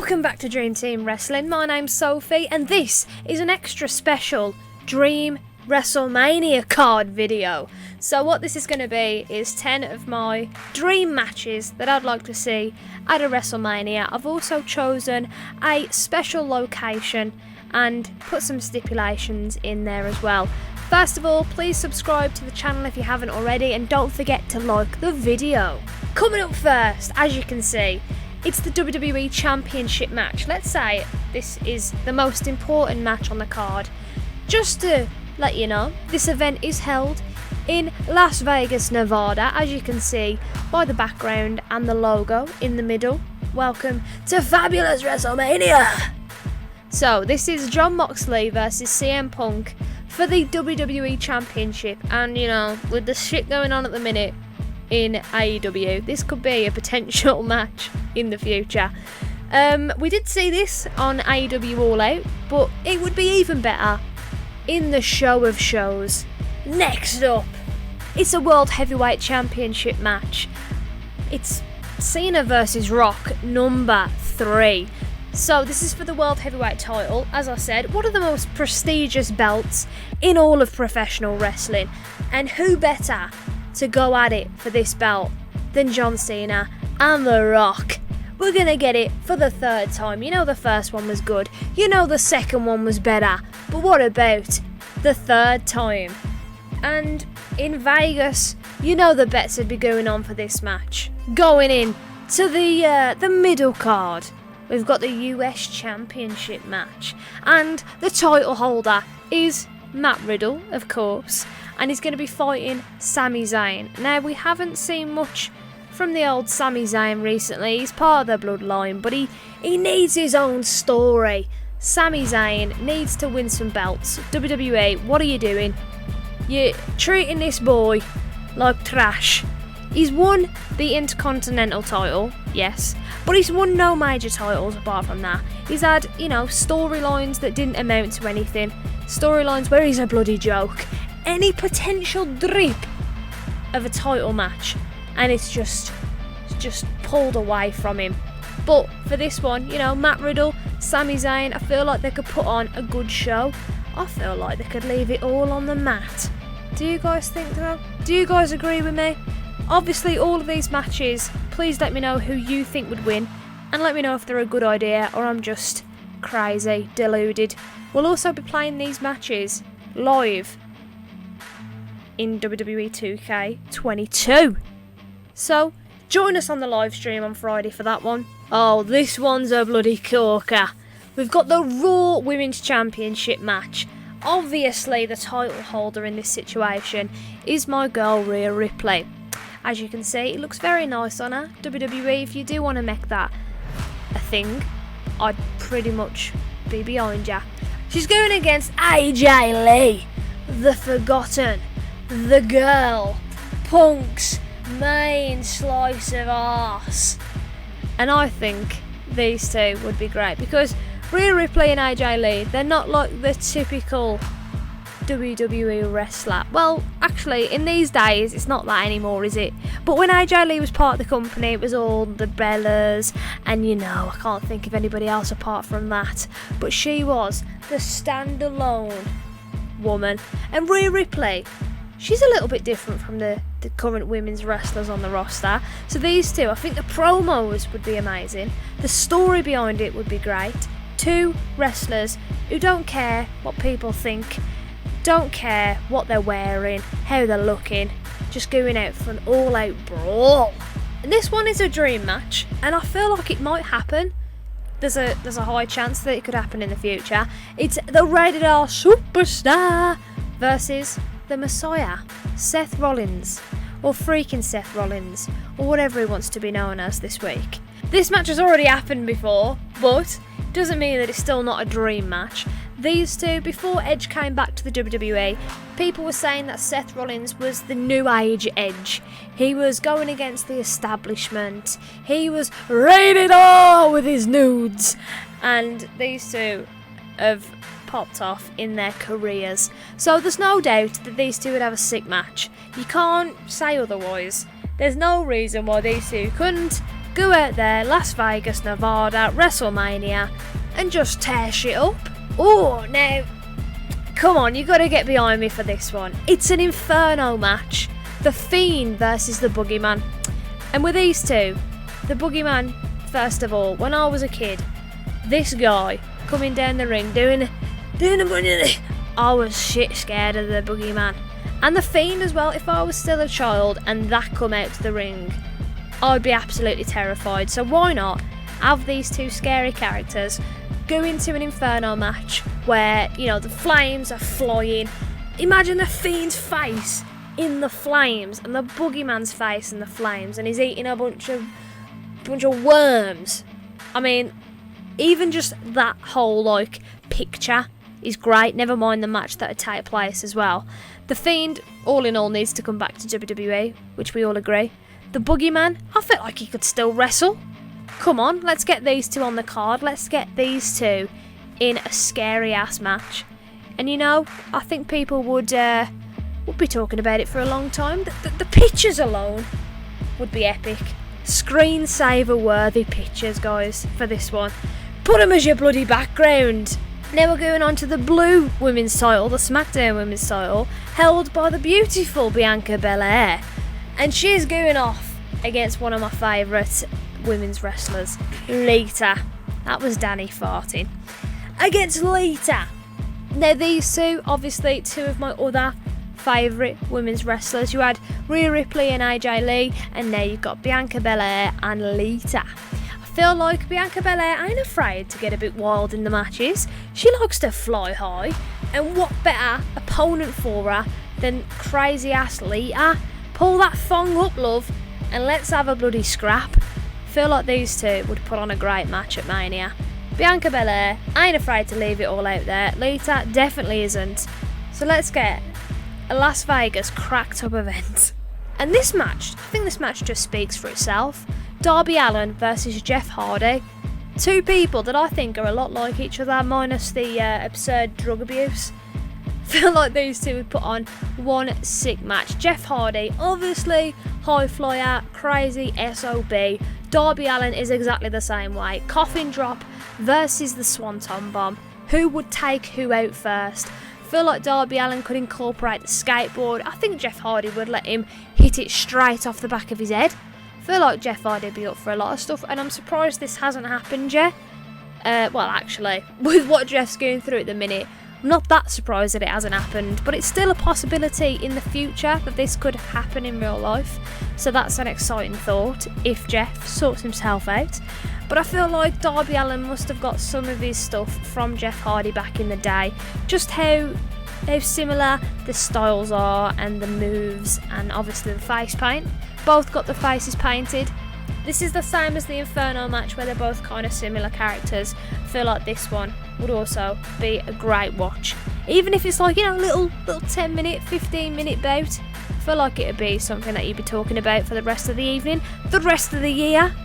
Welcome back to Dream Team Wrestling. My name's Sophie and this is an extra special Dream WrestleMania card video. So what this is going to be is 10 of my dream matches that I'd like to see at a WrestleMania. I've also chosen a special location and put some stipulations in there as well. First of all, please subscribe to the channel if you haven't already and don't forget to like the video. Coming up first, as you can see, it's the WWE Championship Match. Let's say this is the most important match on the card. Just to let you know, this event is held in Las Vegas, Nevada, as you can see by the background and the logo in the middle. Welcome to Fabulous WrestleMania! So, this is Jon Moxley versus CM Punk for the WWE Championship. And, you know, with the shit going on at the minute in AEW, this could be a potential match in the future. We did see this on AEW All Out, but it would be even better in the show of shows. Next up, it's a World Heavyweight Championship match. It's Cena versus Rock number 3. So this is for the World Heavyweight title. As I said, one of the most prestigious belts in all of professional wrestling. And who better to go at it for this belt than John Cena and The Rock. We're gonna get it for the 3rd time. You know the first one was good, you know the second one was better, but what about the 3rd time? And in Vegas, you know the bets would be going on for this match. Going in to the middle card, we've got the US Championship match, and the title holder is Matt Riddle, of course, and he's going to be fighting Sami Zayn. Now, we haven't seen much from the old Sami Zayn recently. He's part of the bloodline, but he needs his own story. Sami Zayn needs to win some belts. WWE, what are you doing? You're treating this boy like trash. He's won the Intercontinental title, yes, but he's won no major titles apart from that. He's had, you know, storylines that didn't amount to anything. Storylines where he's a bloody joke. Any potential drip of a title match, and it's just pulled away from him. But for this one, you know, Matt Riddle, Sami Zayn, I feel like they could put on a good show. I feel like they could leave it all on the mat. Do you guys think so? Do you guys agree with me? Obviously, all of these matches, please let me know who you think would win, and let me know if they're a good idea or I'm just crazy, deluded. We'll also be playing these matches live in WWE 2K22. So, join us on the live stream on Friday for that one. Oh, this one's a bloody corker. We've got the Raw Women's Championship match. Obviously, the title holder in this situation is my girl Rhea Ripley. As you can see, it looks very nice on her. WWE, if you do want to make that a thing, I'd pretty much be behind ya. She's going against AJ Lee, the Forgotten, the girl, Punk's main slice of arse. And I think these two would be great because Rhea Ripley and AJ Lee, they're not like the typical WWE wrestler. Well, actually, in these days, it's not that anymore, is it? But when AJ Lee was part of the company, it was all the Bellas, and you know, I can't think of anybody else apart from that. But she was the standalone woman. And Rhea Ripley, she's a little bit different from the current women's wrestlers on the roster. So these two, I think the promos would be amazing. The story behind it would be great. Two wrestlers who don't care what people think, don't care what they're wearing, how they're looking, just going out for an all-out brawl. And this one is a dream match, and I feel like it might happen. There's a high chance that it could happen in the future. It's the Rated R Superstar versus the Messiah, Seth Rollins, or Freakin Seth Rollins, or whatever he wants to be known as this week. This match has already happened before, but doesn't mean that it's still not a dream match. These two, before Edge came back to the WWE, people were saying that Seth Rollins was the new age Edge. He was going against the establishment. He was rated R with his nudes. And these two have popped off in their careers. So there's no doubt that these two would have a sick match. You can't say otherwise. There's no reason why these two couldn't go out there, Las Vegas, Nevada, WrestleMania, and just tear shit up. Oh, now, come on, you gotta get behind me for this one. It's an Inferno match. The Fiend versus the Boogeyman. And with these two, the Boogeyman, first of all, when I was a kid, this guy coming down the ring doing the I was shit scared of the Boogeyman. And the Fiend as well. If I was still a child and that come out to the ring, I'd be absolutely terrified. So why not have these two scary characters go into an Inferno match where, you know, the flames are flying. Imagine the Fiend's face in the flames and the Boogeyman's face in the flames, and he's eating a bunch of worms. I mean, even just that whole like picture is great. Never mind the match that would take place as well. The Fiend, all in all, needs to come back to WWE, which we all agree. The Boogeyman, I feel like he could still wrestle. Come on, let's get these two on the card. Let's get these two in a scary ass match. And you know, I think people would be talking about it for a long time. The pictures alone would be epic. Screensaver worthy pictures, guys, for this one. Put them as your bloody background. Now we're going on to the blue women's title, the SmackDown women's title, held by the beautiful Bianca Belair. And she's going off against one of my favourite women's wrestlers, Lita. That was Danny farting. Against Lita. Now these two, obviously two of my other favourite women's wrestlers. You had Rhea Ripley and AJ Lee, and now you've got Bianca Belair and Lita. I feel like Bianca Belair ain't afraid to get a bit wild in the matches. She likes to fly high, and what better opponent for her than crazy ass Lita? Pull that thong up, love, and let's have a bloody scrap. I feel like these two would put on a great match at Mania. Bianca Belair ain't afraid to leave it all out there. Lita definitely isn't. So let's get a Las Vegas cracked up event. And this match, I think this match just speaks for itself. Darby Allin versus Jeff Hardy. Two people that I think are a lot like each other, minus the absurd drug abuse. Feel like these two would put on one sick match. Jeff Hardy, obviously high flyer, crazy SOB. Darby Allin is exactly the same way. Coffin drop versus the Swanton Bomb. Who would take who out first? Feel like Darby Allin could incorporate the skateboard. I think Jeff Hardy would let him hit it straight off the back of his head. Feel like Jeff Hardy would be up for a lot of stuff, and I'm surprised this hasn't happened yet. Well, actually, with what Jeff's going through at the minute, I'm not that surprised that it hasn't happened, but it's still a possibility in the future that this could happen in real life. So that's an exciting thought if Jeff sorts himself out. But I feel like Darby Allin must have got some of his stuff from Jeff Hardy back in the day. Just how similar the styles are and the moves, and obviously the face paint. Both got the faces painted. This is the same as the Inferno match where they're both kind of similar characters. I feel like this one would also be a great watch. Even if it's like, you know, little 10 minute, 15 minute bout. I feel like it would be something that you'd be talking about for the rest of the evening, the rest of the year,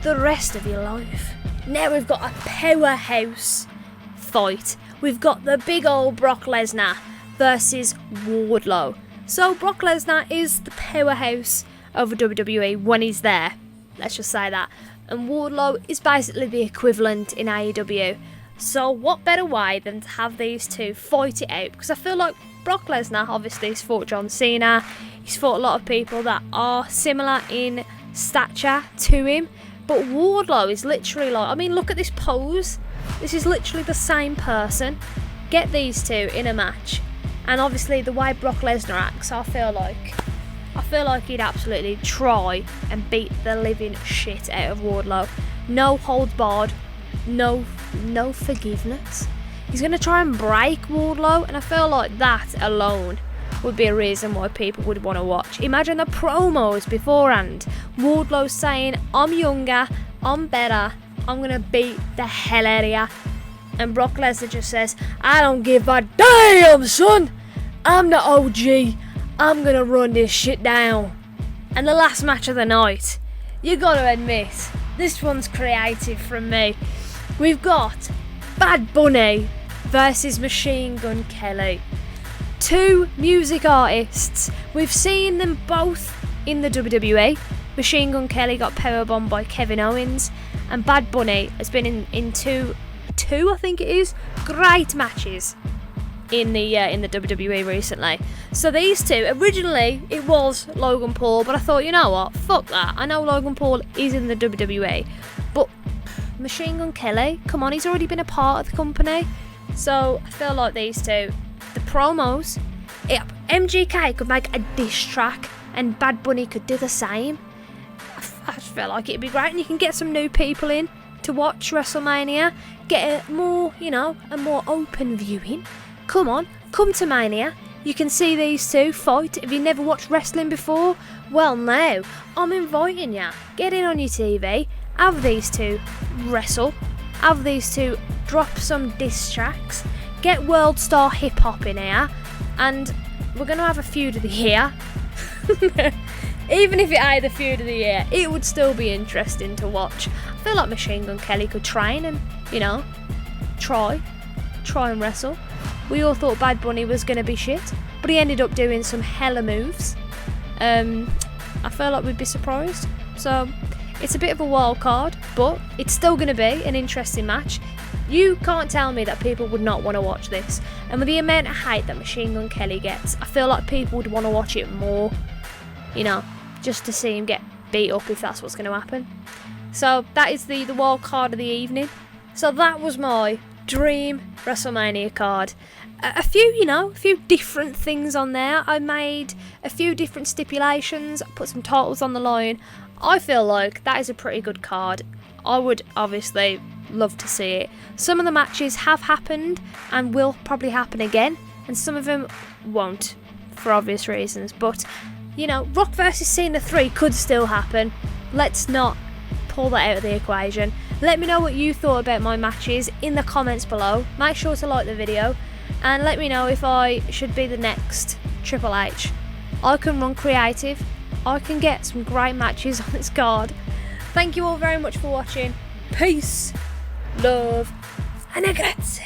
the rest of your life. Now we've got a powerhouse fight. We've got the big old Brock Lesnar versus Wardlow. So Brock Lesnar is the powerhouse over WWE when he's there. Let's just say that. And Wardlow is basically the equivalent in AEW. So what better way than to have these two fight it out? Because I feel like Brock Lesnar, obviously, he's fought John Cena. He's fought a lot of people that are similar in stature to him. But Wardlow is literally like, I mean, look at this pose. This is literally the same person. Get these two in a match. And obviously the way Brock Lesnar acts, I feel like he'd absolutely try and beat the living shit out of Wardlow. No holds barred, no forgiveness. He's going to try and break Wardlow, and I feel like that alone would be a reason why people would want to watch. Imagine the promos beforehand. Wardlow saying, I'm younger, I'm better, I'm going to beat the hell out of ya. And Brock Lesnar just says, I don't give a damn, son. I'm the OG. I'm going to run this shit down. And the last match of the night, you got to admit, this one's creative from me. We've got Bad Bunny versus Machine Gun Kelly. Two music artists. We've seen them both in the WWE. Machine Gun Kelly got powerbombed by Kevin Owens, and Bad Bunny has been in two I think it is, great matches in the WWE recently. So these two, originally it was Logan Paul, but I thought, you know what, fuck that. I know Logan Paul is in the WWE, but Machine Gun Kelly, come on, he's already been a part of the company. So I feel like these two, the promos, MGK could make a diss track and Bad Bunny could do the same. I just feel like it'd be great, and you can get some new people in to watch WrestleMania, get a more open viewing. Come on, come to Mania. You can see these two fight. If you never watched wrestling before, well now, I'm inviting you. Get in on your TV, have these two wrestle, have these two drop some diss tracks, get World Star Hip Hop in here, and we're going to have a feud of the year. Even if it ain't the feud of the year, it would still be interesting to watch. I feel like Machine Gun Kelly could train and, try and wrestle. We all thought Bad Bunny was going to be shit, but he ended up doing some hella moves. I feel like we'd be surprised. So it's a bit of a wild card, but it's still going to be an interesting match. You can't tell me that people would not want to watch this. And with the amount of hate that Machine Gun Kelly gets, I feel like people would want to watch it more, just to see him get beat up if that's what's going to happen. So that is the wild card of the evening. So that was my dream WrestleMania card. A few different things on there. I made a few different stipulations, put some titles on the line. I feel like that is a pretty good card. I would obviously love to see it. Some of the matches have happened and will probably happen again, and some of them won't for obvious reasons, but Rock vs Cena 3 could still happen. Let's not pull that out of the equation. Let me know what you thought about my matches in the comments below. Make sure to like the video and let me know if I should be the next Triple H. I can run creative. I can get some great matches on this card. Thank you all very much for watching. Peace, love, and a grazie.